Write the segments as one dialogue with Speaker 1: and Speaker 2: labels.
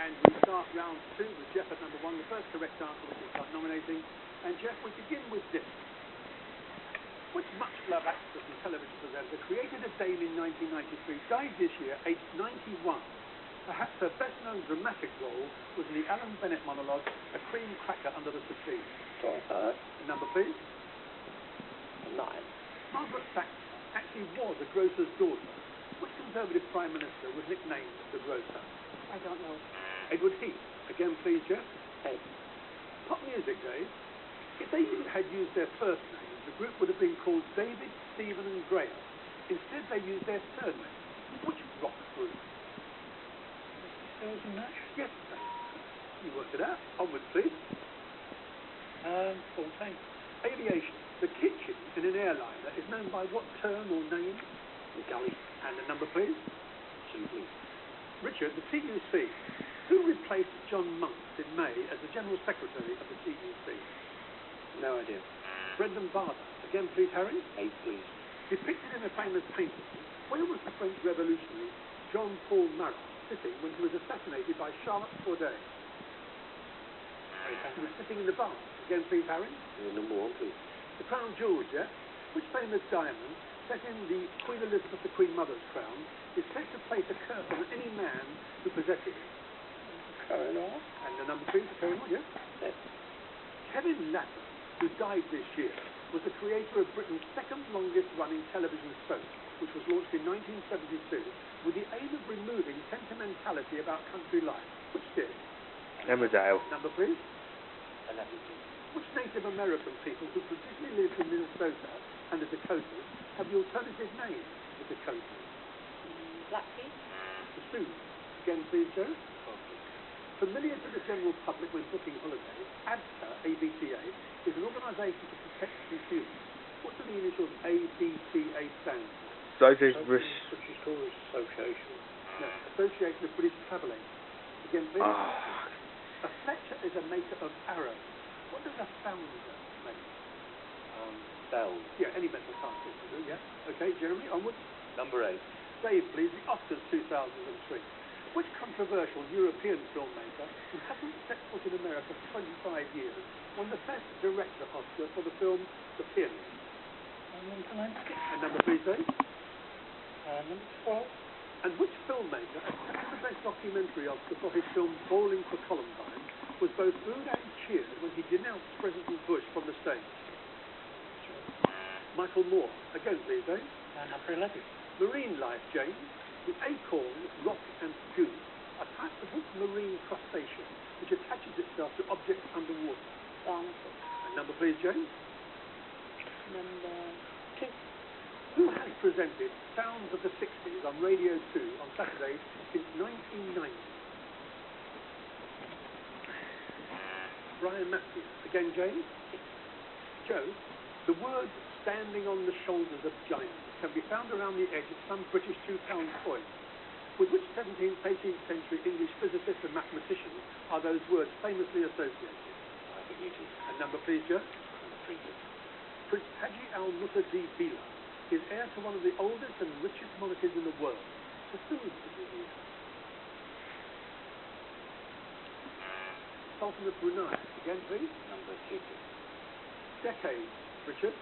Speaker 1: And we start round 2 with Jeff at number 1. The first correct answer was to start nominating. And Jeff, we begin with this. Which much-loved actress and television presenter created a Dame in 1993, died this year, aged 91? Perhaps her best-known dramatic role was in the Alan Bennett monologue, A Cream Cracker Under the Settee. Number, please.
Speaker 2: 9.
Speaker 1: Margaret Thatcher actually was a grocer's daughter. Which Conservative Prime Minister was nicknamed the Grocer?
Speaker 3: I don't know.
Speaker 1: Edward Heath. Again, please, Jeff.
Speaker 2: 8.
Speaker 1: Pop music, Dave. If they had used their first names, the group would have been called David, Stephen and Graham. Instead, they used their surnames. Which rock group?
Speaker 3: Seals and Nash?
Speaker 1: Yes, Dave. You worked it out. Onwards, please.
Speaker 3: 14.
Speaker 1: Aviation. The kitchen in an airliner is known by what term or name?
Speaker 2: The galley.
Speaker 1: And the number, please.
Speaker 2: Simply.
Speaker 1: Richard, the TUC. Who replaced John Monks in May as the General Secretary of the TUC?
Speaker 2: No idea.
Speaker 1: Brendan Barber. Again, please, Harry.
Speaker 2: 8, please.
Speaker 1: Depicted in a famous painting, where was the French revolutionary Jean-Paul Marat sitting when he was assassinated by Charlotte Corday? He was sitting in the bath. Again, please, Harry.
Speaker 2: Number 1, please.
Speaker 1: The Crown Jewels, Jeff. Which famous diamond, set in the Queen Elizabeth the Queen Mother's crown, is said to place a curse on any man who possesses it?
Speaker 3: Koh-i-Noor.
Speaker 1: And the number 2 for Koh-i-Noor, yes?
Speaker 2: Yes.
Speaker 1: Kevin Latham, who died this year, was the creator of Britain's second longest running television soap, which was launched in 1972 with the aim of removing sentimentality about country life. Which did?
Speaker 4: Emmerdale.
Speaker 1: Number, please.
Speaker 2: 11, please.
Speaker 1: Which Native American people who traditionally lived in Minnesota and the Dakotas have the alternative name, the Dakotas?
Speaker 3: Blackfeet.
Speaker 1: The Sioux. Again, please, Joe. Familiar to the general public when booking holidays, ABTA, ABTA, is an organisation to protect consumers. What do the initials ABTA stand for?
Speaker 4: British
Speaker 2: Tourist Association.
Speaker 1: No, Association of British Travel Agents. Again, please. A fletcher is a maker of arrows. What does a founder make?
Speaker 2: Bells.
Speaker 1: Yeah, any metal cast will do, yeah. Okay, Jeremy, onwards.
Speaker 2: Number 8.
Speaker 1: Dave, please, the Oscars 2003. Which controversial European filmmaker who hasn't set foot in America for 25 years won the Best Director Oscar for the film The Pianist?
Speaker 3: Roman Polanski.
Speaker 1: And number, please, Dave.
Speaker 3: Number 12.
Speaker 1: And which filmmaker accepted the Best Documentary Oscar for his film Bowling for Columbine was both booed and cheered when he denounced President Bush from the stage? Michael Moore. Again, please, Dave.
Speaker 3: Number 11.
Speaker 1: Marine life, James. The acorn, rock and goose are types of which marine crustacean which attaches itself to objects underwater?
Speaker 3: Barnacle.
Speaker 1: And number, please, James.
Speaker 3: Number 2.
Speaker 1: Who has presented Sounds of the 60s on Radio 2 on Saturdays since 1990? Brian Matthews. Again, James. Joe, the word standing on the shoulders of giants can be found around the edge of some British £2 coins. With which 17th, 18th century English physicists and mathematicians are those words famously associated?
Speaker 2: Isaac Newton.
Speaker 1: And number, please, Joe.
Speaker 2: Number 3, please.
Speaker 1: Prince Haji al-Mutadi Bila is heir to one of the oldest and richest monarchies in the world. To whom is he heir? Sultan of Brunei. Again, please.
Speaker 2: Number 2, please.
Speaker 1: Decades, Richard.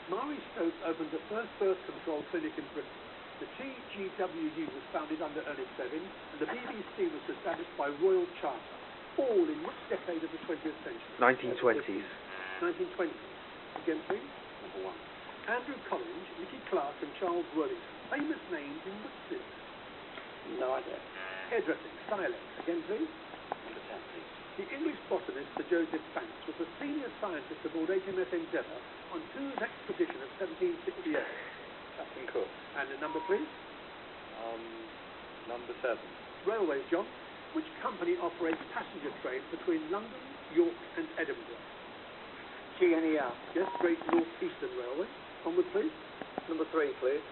Speaker 1: Marie Stopes opened the first birth control clinic in Britain. The TGWU was founded under Ernest Bevin, and the BBC was established by Royal Charter. All in which decade of the 20th century?
Speaker 4: 1920s.
Speaker 1: 1920s. Again, please.
Speaker 2: Number 1.
Speaker 1: Andrew Collins, Nicky Clark, and Charles Worthington. Famous names in which field?
Speaker 2: No idea.
Speaker 1: Hairdressing, styling. Again, please.
Speaker 2: Number 10, please.
Speaker 1: The English botanist Sir Joseph Banks was the senior scientist aboard HMS Endeavour on Whose expedition of 1768?
Speaker 2: Captain Cook.
Speaker 1: And the number, please?
Speaker 2: Number 7.
Speaker 1: Railways, John. Which company operates passenger trains between London, York and Edinburgh?
Speaker 3: GNER.
Speaker 1: Yes, Great North Eastern Railway. Onward, please.
Speaker 2: Number 3, please.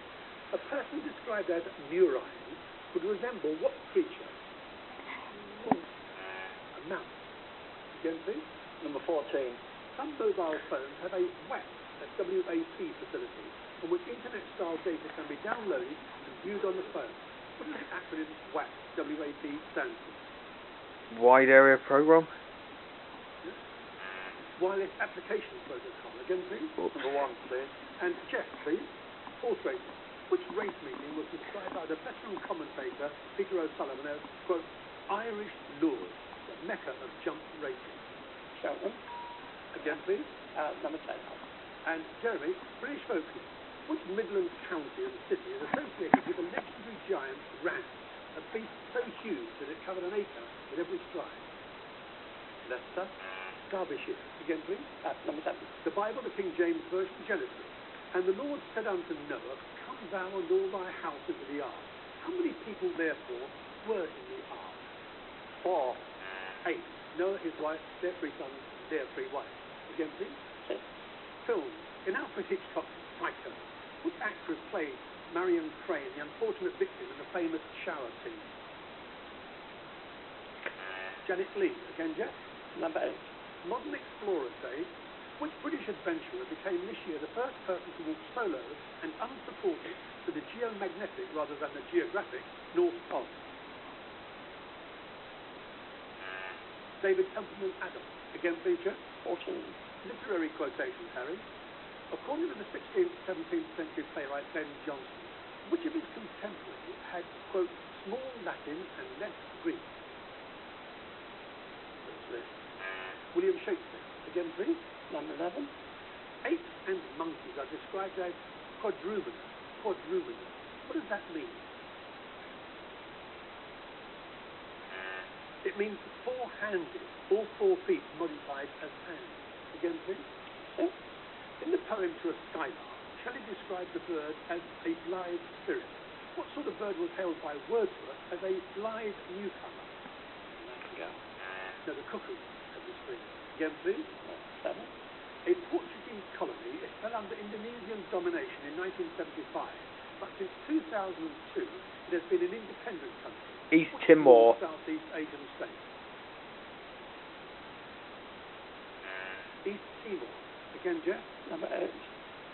Speaker 1: A person described as murine would resemble what creature? A mouse. Again, please.
Speaker 2: Number 14.
Speaker 1: Some mobile phones have a WAP, a WAP facility, on which internet-style data can be downloaded and viewed on the phone. What does the acronym WAP, WAP, stand for?
Speaker 4: Wide area program.
Speaker 1: Wireless application protocol. Again, please.
Speaker 2: Number 1, please.
Speaker 1: And Jeff, please. Horse racing. Which race meeting was described by the veteran commentator Peter O'Sullivan as, quote, Irish Lords, the mecca of jump racing?
Speaker 3: Cheltenham.
Speaker 1: Again, please.
Speaker 3: Number 10.
Speaker 1: And Jeremy, British folklore. Which Midlands county and city is associated with the legendary giant ram, a beast so huge that it covered an acre in every stride?
Speaker 2: Leicester.
Speaker 1: Derbyshire. Again, please.
Speaker 3: Number 7.
Speaker 1: The Bible, the King James Version, Genesis. And the Lord said unto Noah, Come thou and all thy house into the ark. How many people, therefore, were in the ark?
Speaker 2: 4.
Speaker 1: 8. Noah, his wife, their 3 sons, their 3 wives. Again, please.
Speaker 3: 6.
Speaker 1: Film. In Alfred Hitchcock's Psycho, which actress played Marion Crane, the unfortunate victim in the famous shower scene? Janet Leigh. Again, Jeff.
Speaker 3: Number 8.
Speaker 1: Modern explorers say, which British adventurer became this year the first person to walk solo and unsupported to the geomagnetic rather than the geographic North Pole? David Templeman Adams. Again, please, Jeff.
Speaker 3: 14.
Speaker 1: Literary quotations, Harry. According to the 16th, 17th century playwright Ben Jonson, which of his contemporaries had, quote, small Latin and less Greek? William Shakespeare. Again, please.
Speaker 3: Number 11.
Speaker 1: Apes and monkeys are described as quadrumanous. Quadrumanous. What does that mean? It means four-handed, all 4 feet modified as hands. Again, please.
Speaker 3: Yes.
Speaker 1: In the poem To a Skylark, Shelley described the bird as a blithe spirit. What sort of bird was hailed by Wordsworth as a blithe newcomer?
Speaker 2: Nightingale.
Speaker 1: No, the cuckoo of the spring. Again, please.
Speaker 3: 7.
Speaker 1: A Portuguese colony, it fell under Indonesian domination in 1975, but since 2002, it has been an independent country.
Speaker 4: East
Speaker 1: Which
Speaker 4: Timor.
Speaker 1: Southeast Asian state? East Timor. Again, Jeff.
Speaker 3: Number 8.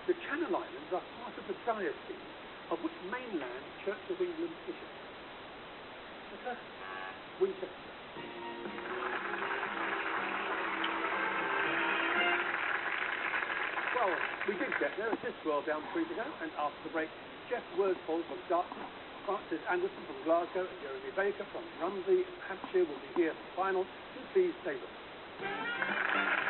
Speaker 1: The Channel Islands are part of the diocese of which mainland Church of England bishop? Winchester. Well, we did get there as this rolled down 3 to go, and after the break, Jeff Worsfold from Dartmouth, Francis Anderson from Glasgow, and Jeremy Baker from Rumsey, Hampshire will be here for the final. Do please stay with us.